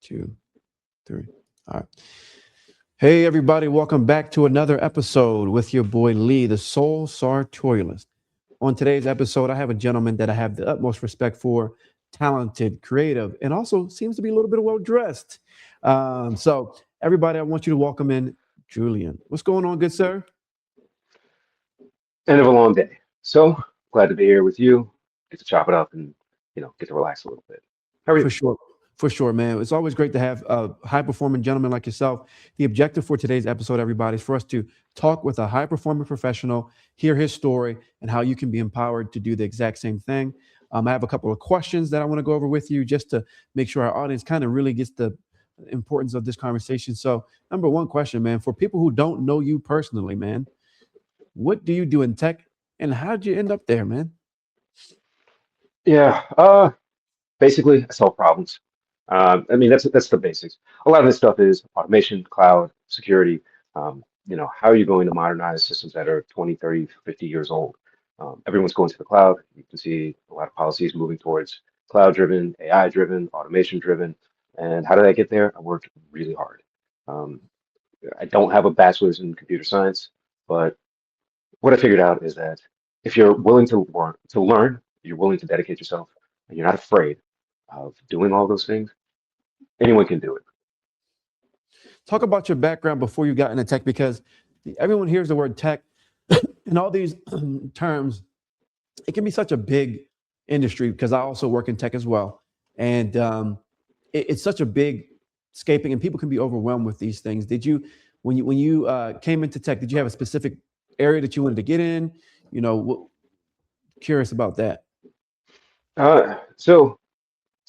Two, three. All right. Hey, everybody. Welcome back to another episode with your boy Lee, the Soul Sartorialist. On today's episode, I have a gentleman that I have the utmost respect for, talented, creative, and also seems to be a little bit well dressed. Everybody, I want you to welcome in Julian. What's going on, good sir? End of a long day. So glad to be here with you. Get to chop it up and get to relax a little bit. How are For you? sure. For sure, man. It's always great to have a high performing gentleman like yourself. The objective for today's episode, everybody, is for us to talk with a high performing professional, hear his story, and how you can be empowered to do the exact same thing. I have a couple of questions that I want to go over with you just to make sure our audience kind of really gets the importance of this conversation. So, number one question, man, for people who don't know you personally, man, what do you do in tech and how did you end up there, man? Yeah. Basically, I solve problems. I mean, that's the basics. A lot of this stuff is automation, cloud, security. How are you going to modernize systems that are 20, 30, 50 years old? Everyone's going to the cloud. You can see a lot of policies moving towards cloud-driven, AI-driven, automation-driven. And how did I get there? I worked really hard. Um, I don't have a bachelor's in computer science, but what I figured out is that if you're willing to learn, you're willing to dedicate yourself, and you're not afraid of doing all those things, anyone can do it. Talk about your background before you got into tech because everyone hears the word tech and all these terms. It can be such a big industry because I also work in tech as well. And it's such a big scaping, and people can be overwhelmed with these things. Did you, when you came into tech, did you have a specific area that you wanted to get in? You know, curious about that. So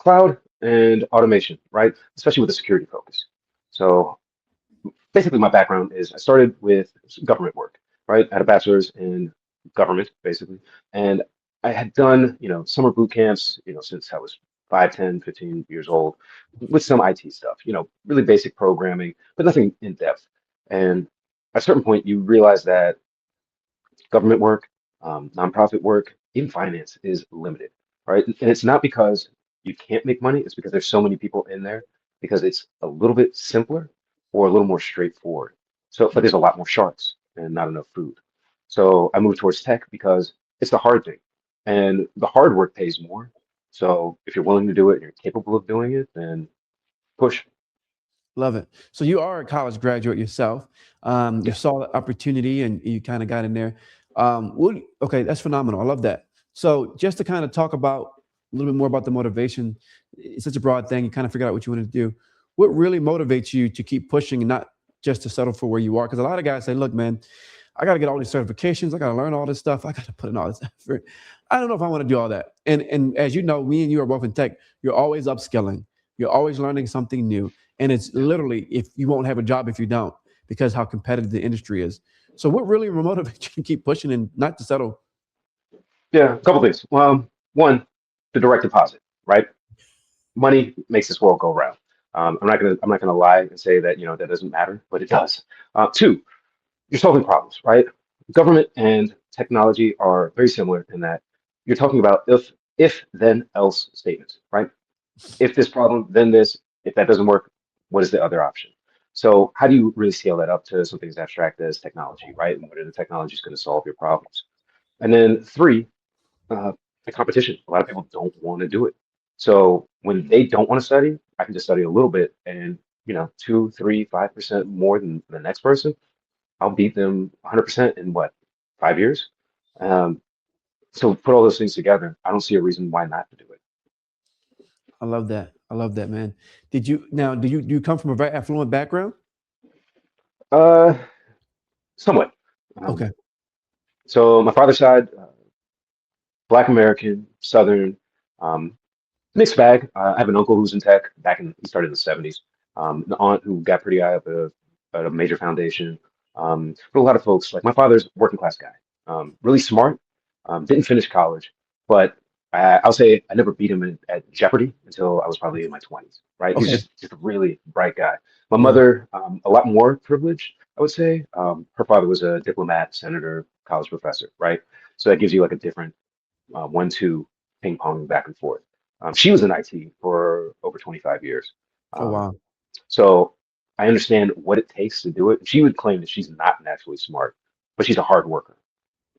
cloud and automation, right? Especially with a security focus. So basically, my background is I started with government work, right? I had a bachelor's in government, basically, and I had done, summer boot camps, since I was 5, 10, 15 years old, with some IT stuff, really basic programming, but nothing in depth. And at a certain point, you realize that government work, nonprofit work, even finance is limited, right? And it's not because you can't make money, it's because there's so many people in there because it's a little bit simpler or a little more straightforward. So, but there's a lot more sharks and not enough food. So I moved towards tech because it's the hard thing. And the hard work pays more. So if you're willing to do it and you're capable of doing it, then push. Love it. So you are a college graduate yourself. You Yeah. saw the opportunity and you kind of got in there. Okay, that's phenomenal. I love that. So just to kind of talk about a little bit more about the motivation, it's such a broad thing. You kind of figured out what you wanted to do. What really motivates you to keep pushing and not just to settle for where you are? Because a lot of guys say, look, man, I got to get all these certifications. I got to learn all this stuff. I got to put in all this effort. I don't know if I want to do all that. And as you know, me and you are both in tech. You're always upskilling. You're always learning something new. And it's literally if you won't have a job if you don't, because how competitive the industry is. So what really motivates you to keep pushing and not to settle? Yeah, a couple things. One, the direct deposit, right? Money makes this world go round. I'm not gonna lie and say that that doesn't matter, but it does. Two, you're solving problems, right? Government and technology are very similar in that you're talking about if then else statements, right? If this problem, then this. If that doesn't work, what is the other option? So how do you really scale that up to something as abstract as technology, right? And what are the technologies going to solve your problems? And then three, uh, the competition. A lot of people don't want to do it. So when they don't want to study, I can just study a little bit and, 2, 3, 5% more than the next person. I'll beat them 100% in what, 5 years? Um, so put all those things together. I don't see a reason why not to do it. I love that. I love that, man. Did you now do you come from a very affluent background? Uh, Somewhat. Um, Okay. so my father's side, Black American, Southern, um, mixed bag. I have an uncle who's in tech. He started in the '70s. An aunt who got pretty high up at a major foundation. But a lot of folks, like my father's a working class guy, really smart. Didn't finish college, but I'll say I never beat him at Jeopardy until I was probably in my 20s. Right? He's Okay. just a really bright guy. My Yeah. mother, a lot more privileged, I would say. Her father was a diplomat, senator, college professor. Right? So that gives you like a different 1-2 ping pong back and forth. She was in IT for over 25 years. Oh Um, wow. so I understand what it takes to do it. She would claim that she's not naturally smart, but she's a hard worker.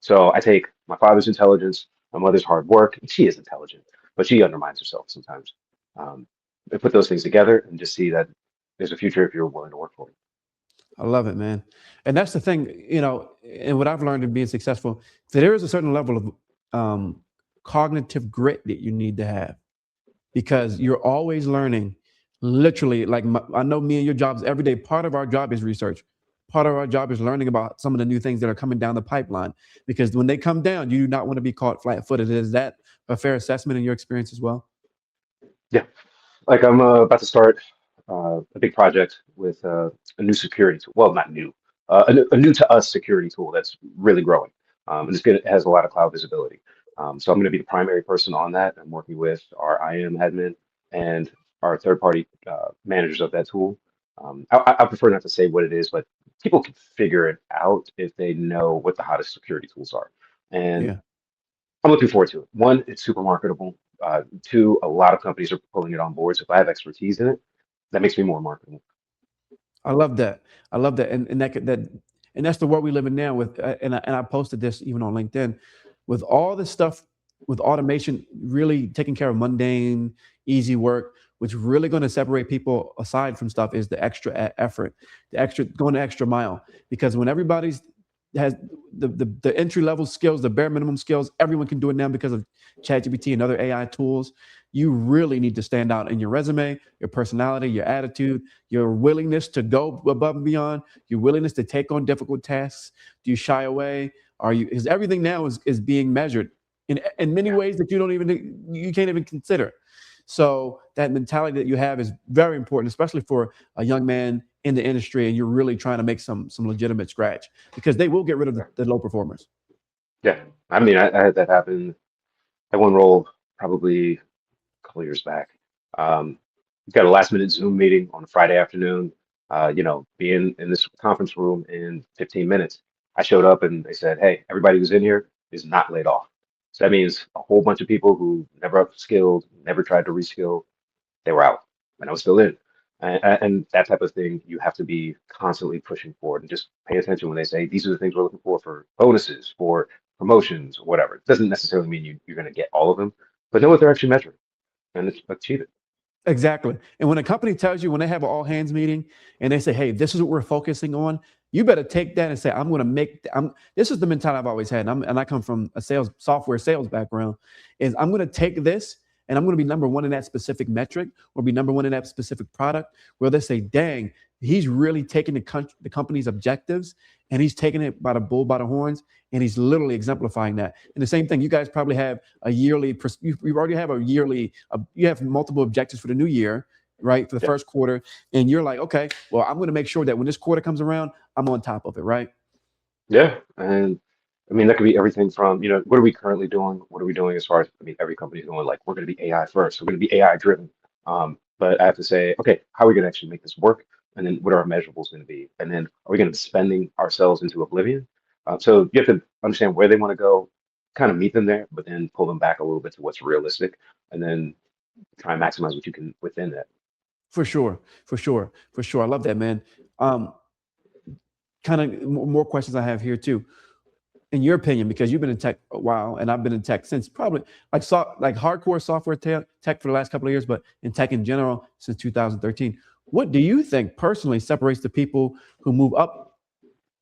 So I take my father's intelligence, my mother's hard work, and she is intelligent, but she undermines herself sometimes. Um, I put those things together and just see that there's a future if you're willing to work for it. I love it, man. And that's the thing, and what I've learned in being successful, there is a certain level of cognitive grit that you need to have because you're always learning. Literally, like I know me and your jobs every day. Part of our job is research. Part of our job is learning about some of the new things that are coming down the pipeline. Because when they come down, you do not want to be caught flat-footed. Is that a fair assessment in your experience as well? Yeah, like I'm about to start a big project with a new security tool. Well, not new, a new to us security tool that's really growing. And it's good. It has a lot of cloud visibility. So I'm going to be the primary person on that. I'm working with our IM admin and our third-party managers of that tool. I prefer not to say what it is, but people can figure it out if they know what the hottest security tools are. And Yeah. I'm looking forward to it. One, it's super marketable. Two, a lot of companies are pulling it on board. So if I have expertise in it, that makes me more marketable. I love that. I love that, and and that's the world we live in now. With and I posted this even on LinkedIn, with all this stuff, with automation really taking care of mundane, easy work. What's really going to separate people aside from stuff is the extra effort, the extra going the extra mile. Because when everybody's has the entry level skills, the bare minimum skills, everyone can do it now because of ChatGPT and other AI tools. You really need to stand out in your resume, your personality, your attitude, your willingness to go above and beyond, your willingness to take on difficult tasks. Do you shy away? Are you? Because everything now is being measured in many Yeah, ways that you can't even consider. So that mentality that you have is very important, especially for a young man in the industry, and you're really trying to make some legitimate scratch because they will get rid of yeah, the low performers. yeah. I mean, I had that happen at one role probably a couple of years back. Um, got a last minute Zoom meeting on a Friday afternoon. Being in this conference room in 15 minutes, I showed up and they said, "Hey, everybody who's in here is not laid off." So that means a whole bunch of people who never upskilled, never tried to reskill, they were out, and I was still in. And that type of thing, you have to be constantly pushing forward and just pay attention when they say these are the things we're looking for bonuses, for promotions, whatever. It doesn't necessarily mean you're going to get all of them, but know what they're actually measuring and achieve it. Exactly. And when a company tells you when they have an all hands meeting and they say, "Hey, this is what we're focusing on," you better take that and say, "I'm going to make." This is the mentality I've always had, and I come from a sales software sales background. Is I'm going to take this and I'm going to be number one in that specific metric or be number one in that specific product. Where they say, "Dang, he's really taking the company's objectives and he's taking it by the bull by the horns and he's literally exemplifying that." And the same thing, you guys probably have a yearly. You already have a yearly. You have multiple objectives for the new year, right? For the Yeah. first quarter, and you're like, okay, well, I'm going to make sure that when this quarter comes around, I'm on top of it, right? Yeah. And I mean, that could be everything from, what are we currently doing? What are we doing as far as, I mean, every company's going like, we're going to be AI first. We're going to be AI driven. But I have to say, okay, how are we going to actually make this work? And then what are our measurables going to be? And then are we going to be spending ourselves into oblivion? So you have to understand where they want to go, kind of meet them there, but then pull them back a little bit to what's realistic, and then try and maximize what you can within that. For sure, for sure, for sure. I love that, man. Um, kind of more questions I have here too. In your opinion, because you've been in tech a while, and I've been in tech since probably like hardcore software tech for the last couple of years, but in tech in general since 2013. What do you think personally separates the people who move up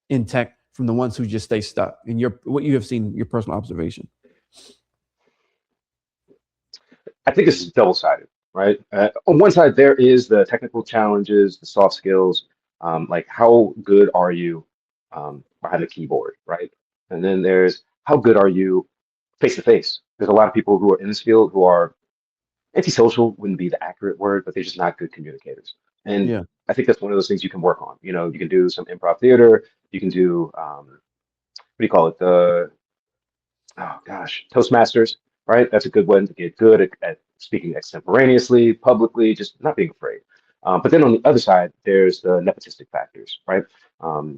in tech from the ones who just stay stuck? In your what you have seen, your personal observation. I think this is double-sided, right? On one side, there is the technical challenges, the soft skills, like how good are you behind the keyboard, right? And then there's how good are you face to face? There's a lot of people who are in this field who are antisocial, wouldn't be the accurate word, but they're just not good communicators. And Yeah, I think that's one of those things you can work on. You can do some improv theater, you can do what do you call it? Oh gosh, Toastmasters, right? That's a good one to get good at speaking extemporaneously, publicly, just not being afraid. But then on the other side, there's the nepotistic factors, right?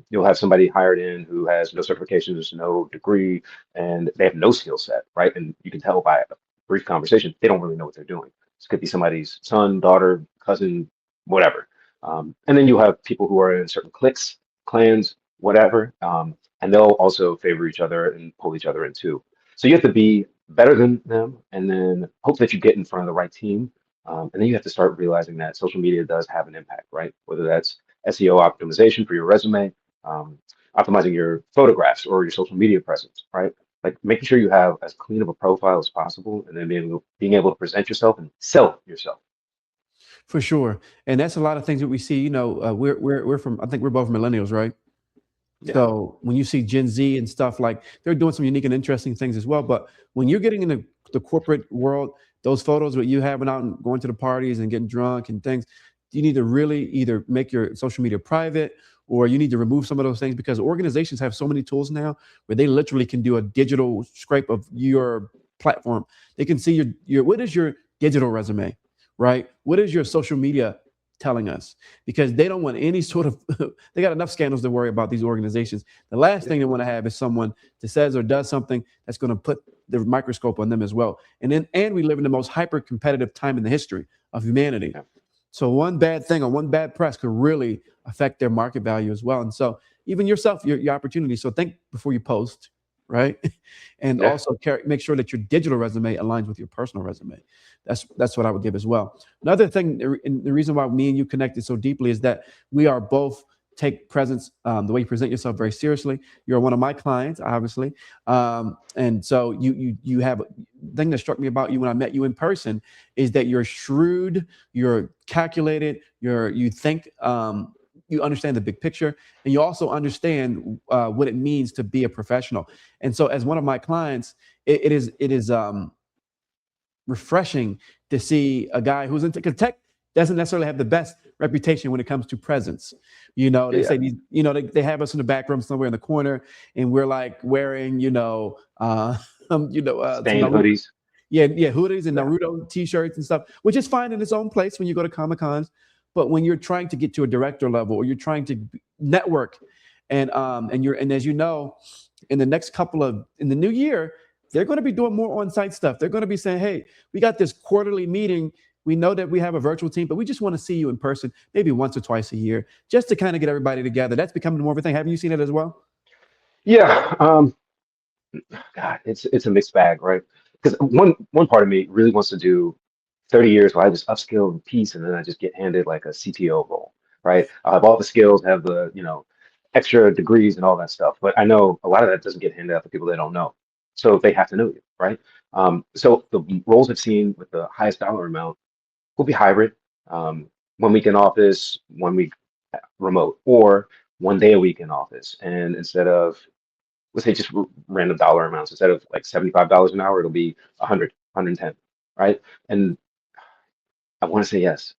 You'll have somebody hired in who has no certifications, no degree, and they have no skill set, right? And you can tell by a brief conversation, they don't really know what they're doing. This could be somebody's son, daughter, cousin, whatever. And then you have people who are in certain cliques, clans, whatever, and they'll also favor each other and pull each other in too. So you have to be better than them, and then hope that you get in front of the right team. And then you have to start realizing that social media does have an impact, right? Whether that's SEO optimization for your resume, um, optimizing your photographs or your social media presence, right? Like making sure you have as clean of a profile as possible, and then being able to present yourself and sell yourself. For sure. And that's a lot of things that we see. We're from, I think we're both millennials, right? Yeah, So when you see Gen Z and stuff, like they're doing some unique and interesting things as well. But when you're getting into the corporate world, those photos that you having out and going to the parties and getting drunk and things, you need to really either make your social media private, or you need to remove some of those things, because organizations have so many tools now where they literally can do a digital scrape of your platform. They can see your what is your digital resume, right? What is your social media telling us? Because they don't want any sort of they got enough scandals to worry about, these organizations. The last yeah, thing they want to have is someone that says or does something that's going to put the microscope on them as well. And we live in the most hyper competitive time in the history of humanity. yeah, So one bad thing or one bad press could really affect their market value as well. And so even yourself, your opportunity. So think before you post, right? And yeah. also make sure that your digital resume aligns with your personal resume. That's what I would give as well. Another thing, and the reason why me and you connected so deeply, is that we are both take presence, the way you present yourself, very seriously. You're one of my clients, obviously, and so you have a thing that struck me about you when I met you in person is that you're shrewd, you're calculated, you think. You understand the big picture, and you also understand what it means to be a professional. And so, as one of my clients, it is refreshing to see a guy who's into, because tech doesn't necessarily have the best reputation when it comes to presence. They Yeah. say these, they have us in the back room somewhere in the corner, and we're like wearing, some Stained Naruto, hoodies. yeah, hoodies and Yeah, Naruto t-shirts and stuff, which is fine in its own place when you go to Comic Cons. But when you're trying to get to a director level, or you're trying to network, and as you know, in the next couple of in the new year, they're going to be doing more on-site stuff. They're going to be saying, "Hey, we got this quarterly meeting. We know that we have a virtual team, but we just want to see you in person, maybe once or twice a year, just to kind of get everybody together." That's becoming more of a thing. Haven't you seen it as well? yeah. God, it's a mixed bag, right? Because one part of me really wants to do 30 years where I just upskill in peace, and then I just get handed like a CTO role, right? I have all the skills, have the extra degrees and all that stuff, but I know a lot of that doesn't get handed out to people that don't know, so they have to know you, right? So the roles I've seen with the highest dollar amount will be hybrid, um, 1 week in office, 1 week remote, or 1 day a week in office, and instead of, let's say, just random dollar amounts. Instead of like $75 an hour, it'll be 100, 110, right? And I want to say yes,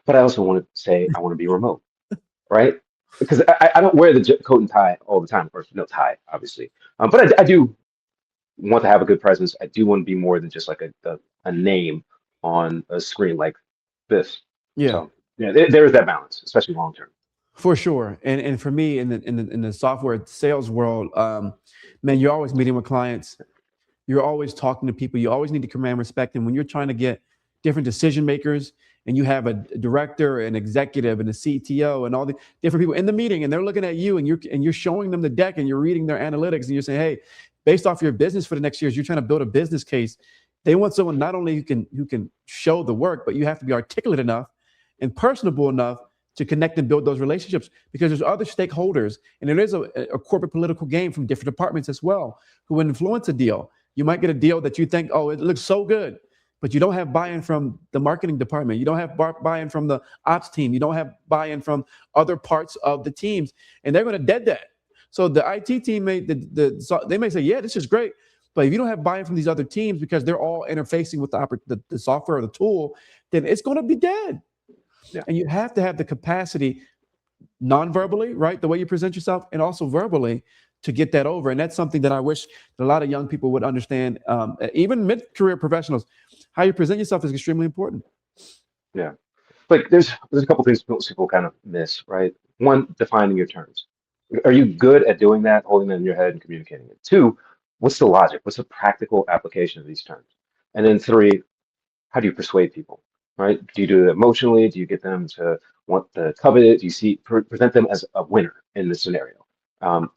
but I also want to say I want to be remote, right? Because I don't wear the coat and tie all the time, or no tie, obviously. But I do want to have a good presence. I do want to be more than just like a name on a screen like this. Yeah. So yeah, there is that balance, especially long term. For sure, and for me in the software sales world, man, you're always meeting with clients, you're always talking to people, you always need to command respect. And when you're trying to get different decision makers, and you have a director, an executive, and a CTO, and all the different people in the meeting, and they're looking at you, and you're showing them the deck, and you're reading their analytics, and you're saying, hey, based off your business for the next years, you're trying to build a business case. They want someone not only who can show the work, but you have to be articulate enough and personable enough to connect and build those relationships, because there's other stakeholders, and there is a corporate political game from different departments as well who influence a deal. You might get a deal that you think, oh, it looks so good, but you don't have buy-in from the marketing department. You don't have buy-in from the ops team. You don't have buy-in from other parts of the teams, and they're going to dead that. So the IT team they may say, yeah, this is great, but if you don't have buy-in from these other teams, because they're all interfacing with the software or the tool, then it's going to be dead. Yeah. And you have to have the capacity, non-verbally, right, the way you present yourself, and also verbally, to get that over. And that's something that I wish that a lot of young people would understand, even mid-career professionals. How you present yourself is extremely important. Yeah. Like there's a couple things most people kind of miss, right? One, defining your terms. Are you good at doing that, holding that in your head and communicating it? Two, what's the logic? What's the practical application of these terms? And then three, how do you persuade people? right? Do you do it emotionally? Do you get them to want to covet it? Do you present them as a winner in this scenario?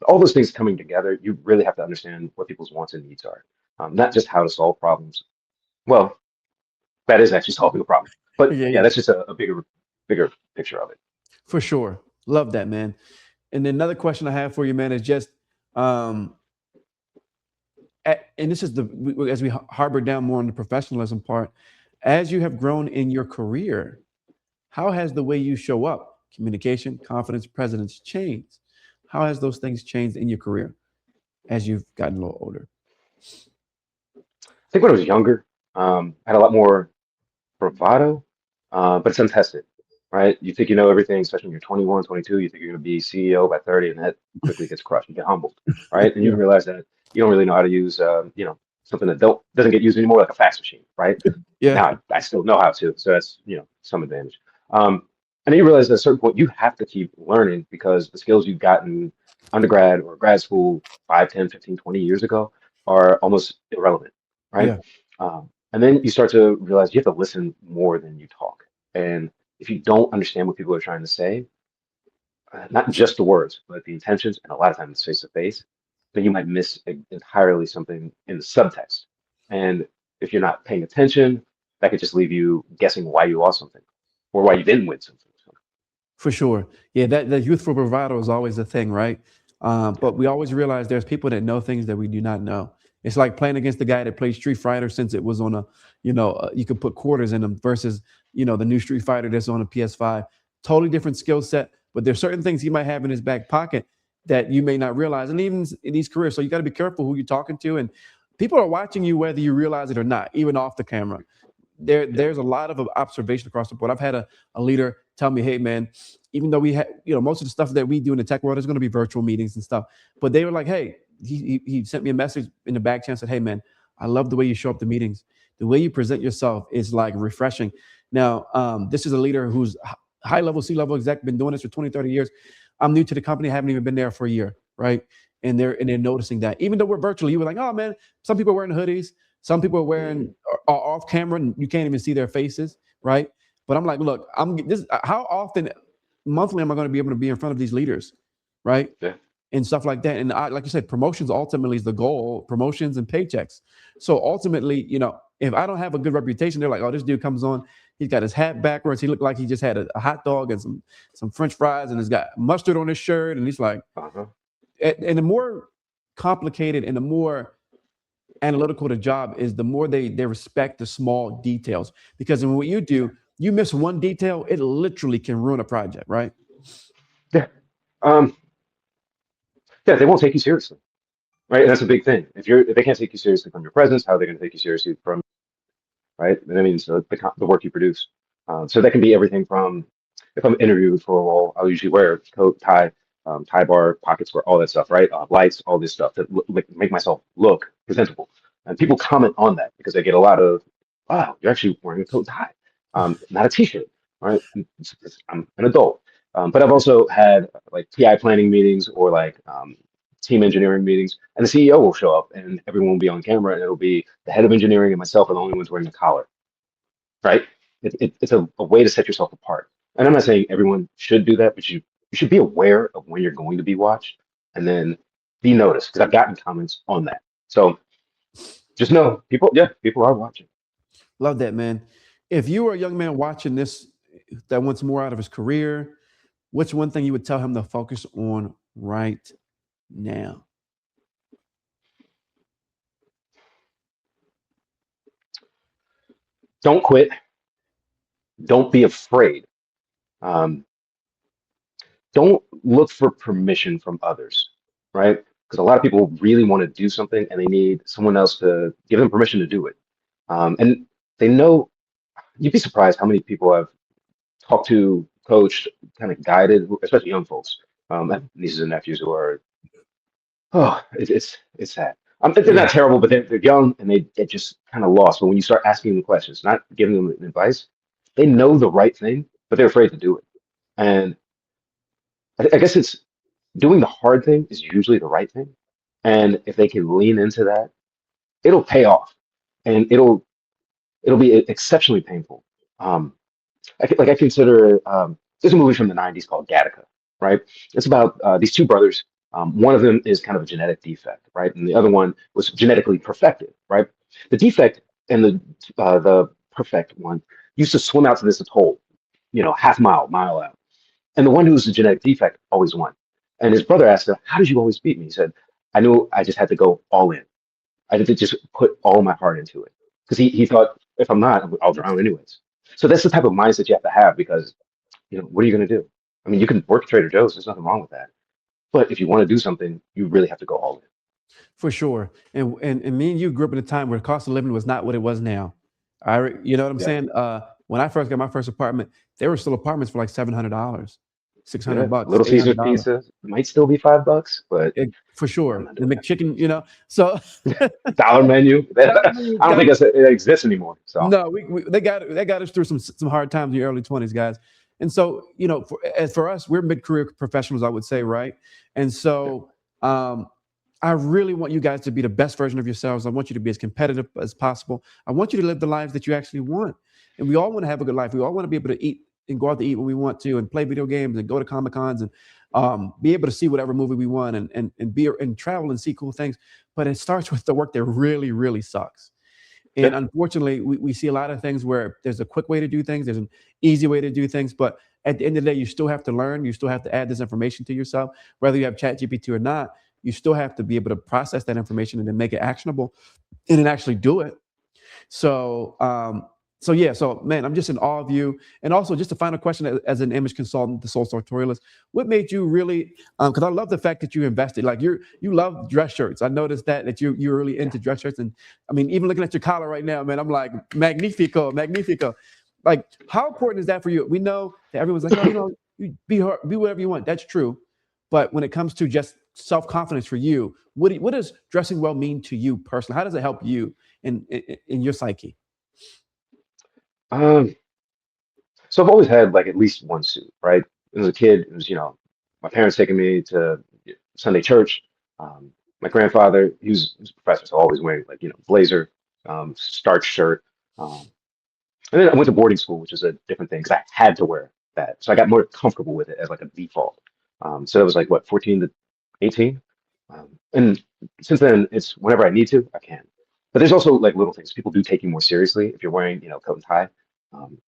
All those things coming together, you really have to understand what people's wants and needs are, not just how to solve problems. Well, that is actually solving a problem, but Yeah, yeah, yeah, that's just a bigger picture of it. for sure. Love that, man. And then another question I have for you, man, is just, um, and this is as we harbor down more on the professionalism part, as you have grown in your career, how has the way you show up, communication, confidence, presence changed? How has those things changed in your career as you've gotten a little older? I think when I was younger, I had a lot more bravado, but it's untested, right? You think you know everything, especially when you're 21, 22. You think you're going to be CEO by 30, and that quickly gets crushed. You get humbled, right? And you Yeah, realize that you don't really know how to use, something that doesn't get used anymore, like a fax machine, right? yeah, Now I still know how to, so that's some advantage. And then you realize at a certain point you have to keep learning because the skills you've gotten undergrad or grad school 5, 10, 15, 20 years ago are almost irrelevant, right? yeah, And then you start to realize you have to listen more than you talk. And if you don't understand what people are trying to say, not just the words, but the intentions, and a lot of times face to face, then you might miss entirely something in the subtext. And if you're not paying attention, that could just leave you guessing why you lost something or why you didn't win something. So, for sure. Yeah, that youthful bravado is always a thing, right? yeah, But we always realize there's people that know things that we do not know. It's like playing against the guy that plays Street Fighter since it was on a, you could put quarters in them versus, the new Street Fighter that's on a PS5. Totally different skill set, but there's certain things he might have in his back pocket that you may not realize. And even in these careers, so you got to be careful who you're talking to. And people are watching you whether you realize it or not, even off the camera. yeah, There's a lot of observation across the board. I've had a leader tell me, hey man, even though we had, most of the stuff that we do in the tech world is going to be virtual meetings and stuff, but they were like, hey, he sent me a message in the back channel, said, hey man, I love the way you show up to meetings. The way you present yourself is like refreshing. Now, this is a leader who's high level, C-level exec, been doing this for 20, 30 years. I'm new to the company, haven't even been there for a year, right? And they're noticing that. Even though we're virtually, you were like, oh man, some people are wearing hoodies, some people are wearing are off camera and you can't even see their faces, right? But I'm like, look, I'm this. How often monthly am I going to be able to be in front of these leaders, right? yeah, And stuff like that. And like you said, promotions ultimately is the goal. Promotions and paychecks. So ultimately, if I don't have a good reputation, they're like, oh, this dude comes on. He's got his hat backwards. He looked like he just had a hot dog and some French fries, and he's got mustard on his shirt. And he's like, uh-huh. and the more complicated and the more analytical the job is, the more they respect the small details. Because in what you do, you miss one detail, it literally can ruin a project, right? Yeah. Um, yeah, they won't take you seriously, right? And that's a big thing. If they can't take you seriously from your presence, how are they going to take you seriously from right? And that means the work you produce. So that can be everything from if I'm interviewed for a role, I'll usually wear coat, tie, tie bar, pockets, for all that stuff, right? Lights, all this stuff that make myself look presentable. And people comment on that because they get a lot of, wow, you're actually wearing a coat and tie, not a t-shirt, right? I'm an adult. But I've also had like PI planning meetings or like team engineering meetings, and the CEO will show up and everyone will be on camera and it'll be the head of engineering and myself are the only ones wearing a collar, right? It's a way to set yourself apart. And I'm not saying everyone should do that, but you should be aware of when you're going to be watched and then be noticed because I've gotten comments on that. So just know people are watching. Love that, man. If you were a young man watching this that wants more out of his career, what's one thing you would tell him to focus on right now? Don't quit. Don't be afraid. Um, don't look for permission from others, right? Because a lot of people really want to do something and they need someone else to give them permission to do it. And they know, you'd be surprised how many people I've talked to, coached, kind of guided, especially young folks, I have nieces and nephews who are, it's sad. They're Yeah, not terrible, but they're young and they're just kind of lost. But when you start asking them questions, not giving them advice, they know the right thing, but they're afraid to do it. And I guess it's doing the hard thing is usually the right thing. And if they can lean into that, it'll pay off and it'll be exceptionally painful. Um, I consider there's a movie from the '90s called Gattaca, right? It's about these two brothers. One of them is kind of a genetic defect, right, and the other one was genetically perfected, right? The defect and the perfect one used to swim out to this atoll, half mile out, and the one who was the genetic defect always won. And his brother asked him, "How did you always beat me?" He said, "I knew I just had to go all in. I had to just put all my heart into it because he thought if I'm not, I'll drown anyways." So that's the type of mindset you have to have because what are you going to do? I mean, you can work Trader Joe's. There's nothing wrong with that. But if you want to do something, you really have to go all in. For sure. And me and you grew up in a time where the cost of living was not what it was now. You know what I'm Yeah. saying? When I first got my first apartment, there were still apartments for like $700, six Yeah. hundred bucks, Little eight Caesar's hundred dollars. pizza might still be $5, but For I'm sure. not The doing that. McChicken, So Dollar menu. dollar I menus don't got think us. it exists anymore. So No, they got us through some hard times in the early 20s, guys. And so, for us, we're mid-career professionals, I would say, right? And yeah, so, I really want you guys to be the best version of yourselves. I want you to be as competitive as possible. I want you to live the lives that you actually want. And we all want to have a good life. We all want to be able to eat and go out to eat when we want to, and play video games and go to Comic Cons, and be able to see whatever movie we want, and travel and see cool things. But it starts with the work that really, really sucks. And yeah, unfortunately, we see a lot of things where there's a quick way to do things, there's an easy way to do things, but at the end of the day, you still have to learn, you still have to add this information to yourself, whether you have ChatGPT or not. You still have to be able to process that information and then make it actionable and then actually do it. So, yeah. So, man, I'm just in awe of you. And also, just a final question as an image consultant, the Soul Sartorialist, what made you really? Because I love the fact that you invested. Like you love dress shirts. I noticed that you're really yeah. into dress shirts. And I mean, even looking at your collar right now, man, I'm like, magnifico, magnifico. Like, how important is that for you? We know that everyone's like, oh, you be whatever you want. That's true. But when it comes to just self confidence for you, what does dressing well mean to you personally? How does it help you in your psyche? Um, so I've always had like at least one suit, right? As a kid, it was, my parents taking me to Sunday church. Um, my grandfather, he was a professor, so always wearing like, blazer, starch shirt. Um, and then I went to boarding school, which is a different thing because I had to wear that. So I got more comfortable with it as like a default. So that was like what, 14 to 18? And since then, it's whenever I need to, I can. But there's also like little things. People do take you more seriously if you're wearing, coat and tie. Um,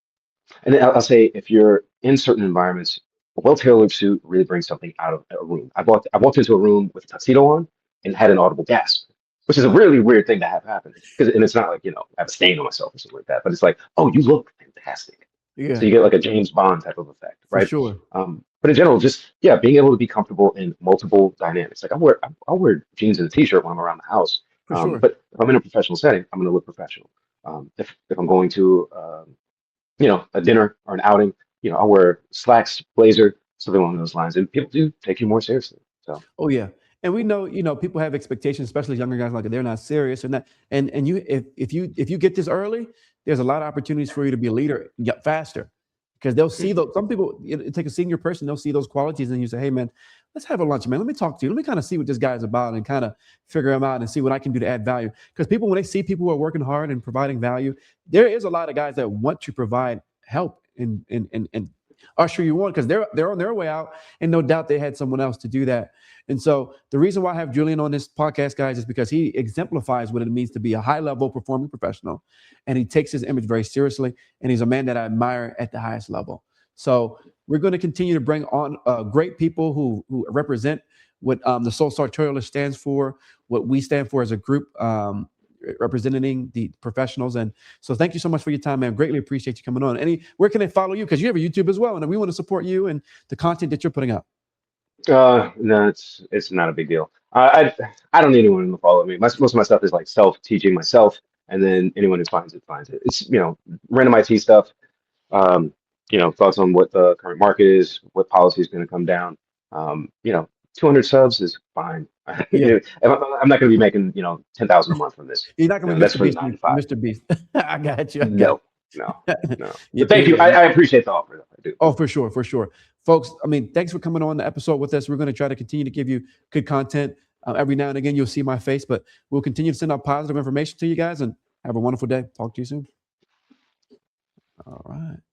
and then I'll say if you're in certain environments, a well-tailored suit really brings something out of a room. I walked into a room with a tuxedo on and had an audible gasp, which is a really weird thing to have happen. And it's not like, I have a stain on myself or something like that, but it's like, oh, you look fantastic. So Yeah, you get like a James Bond type of effect, for right? sure, But in general, just yeah, being able to be comfortable in multiple dynamics. Like I'll wear jeans and a t-shirt when I'm around the house. for sure. But if I'm in a professional setting, I'm going to look professional. If I'm going to a dinner or an outing, I'll wear slacks, blazer, something along those lines. And people do take you more seriously. So Oh yeah, and we know people have expectations, especially younger guys. Like they're not serious and that. And you if you get this early, there's a lot of opportunities for you to be a leader faster because they'll see mhm. those. Some people take a senior person, they'll see those qualities, and you say, hey man, let's have a lunch, man. Let me talk to you. Let me kind of see what this guy's about and kind of figure him out and see what I can do to add value. Because people, when they see people who are working hard and providing value, there is a lot of guys that want to provide help and usher you on because they're on their way out, and no doubt they had someone else to do that. And so the reason why I have Julian on this podcast, guys, is because he exemplifies what it means to be a high level performing professional. And he takes his image very seriously. And he's a man that I admire at the highest level. So we're going to continue to bring on great people who represent what the Soul Sartorialist stands for, what we stand for as a group, representing the professionals. And so thank you so much for your time, man. Greatly appreciate you coming on. Where can they follow you? Because you have a YouTube as well. And we want to support you and the content that you're putting out. No, it's not a big deal. I don't need anyone to follow me. Most of my stuff is like self-teaching myself, and then anyone who finds it finds it. It's random IT stuff. Thoughts on what the current market is, what policy is going to come down. 200 subs is fine. Yeah. I'm not going to be making 10,000 a month from this. You're not gonna be That's Mr. for Beast, nine to five. Mr. Beast. I got you. I got No, no, you. no. Yeah, But thank you. I appreciate the offer. I do. oh, for sure, for sure, folks. I mean, thanks for coming on the episode with us. We're going to try to continue to give you good content. Every now and again, you'll see my face, but we'll continue to send out positive information to you guys. And have a wonderful day. Talk to you soon. All right.